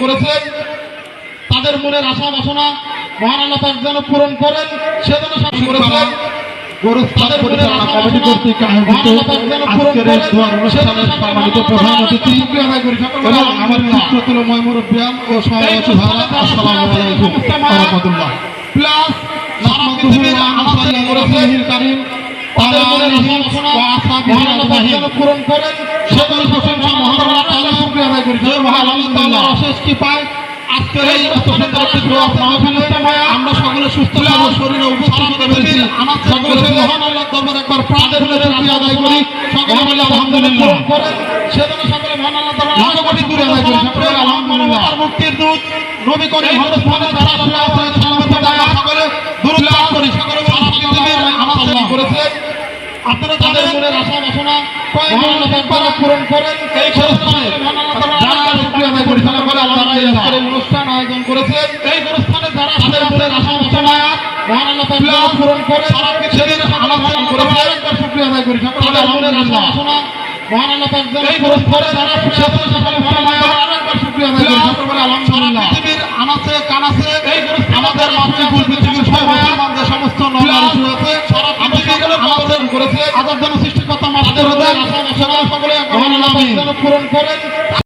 করেছেন তাদের মনের আশা বাসনা মহান আল্লাহ পাক যেন পূরণ করেন সেজন্য শাসন করেছেন। গোরস্থান পরিচালনা কমিটি কর্তৃক আয়োজিত আজকের এই দোয়ার অনুষ্ঠানের সম্মানিত প্রধান অতিথি এবং আমার চিত্রতুলময় মুরব্বিয়ান ও সভাপতি ভাইরা, আসসালামু আলাইকুম ওয়া রাহমাতুল্লাহ। প্লাস সারা পৃথিবীর আনাসারি রাসূলুল কারীম তাদের মনের আশা বাসনা মহান আল্লাহ পাক যেন পূরণ করেন সেজন্য প্রশংসা মহান আল্লাহ তাআলা শুকরিয়া আদায় করি। মহান আল্লাহ তাআলার অশেষ কৃপায় আজকের এই আমরা সকলে সুস্থ শরীরে উপস্থিত হতে পেরেছি। সকলে মহান আল্লাহর দরবারে একবার প্রাণের শুকরিয়া আদায় করি। সকলে বলি আলহামদুলিল্লাহ। সেজন্য সকলে মহান আল্লাহ তাআলার লাখ কোটি শুকরিয়া আদায় করি। সকলে আলহামদুলিল্লাহ। মুক্তির দূত নবী করিম হযরত মুহাম্মদ সাল্লাল্লাহু আলাইহি ওয়াসাল্লাম সকলে দুরূদ পাঠ করি। সকলে সারা পৃথিবীর আনাসারি করেছেন আপনারা তাদের মনের আশা বাসনা মহান আল্লাহ তাআলা পূরণ করেন। এই অনুষ্ঠানে মহান আল্লাহ তাআলা শুকরিয়া আদায় করি। সকলে আলহামদুলিল্লাহ। অনুষ্ঠান আয়োজন করেছেন এই অনুষ্ঠানে যারা তাদের মনের আশা বাসনা মহান আল্লাহ তাআলা পূরণ করেন সারা পৃথিবীর আনাসারি করেছেন। একবার শুকরিয়া আদায় করি। সকলে আলহামদুলিল্লাহ। মহান আল্লাহ তাআলা এই পূরণ করে যারা সকলে মহান আল্লাহ আরেকবার শুকরিয়া আদায় করি। সকলে আলহামদুলিল্লাহ। পৃথিবীর আনাচে কানাচে এই আমাদের মাতৃভূমি পৃথিবীর সর্বসাধারণ সমস্ত নরনারী আছে আমরা সকলে আমাদের করেছে আদার জন্য সৃষ্টিকর্তা মাতাদের সকলে মহান আল্লাহ পূরণ করেন।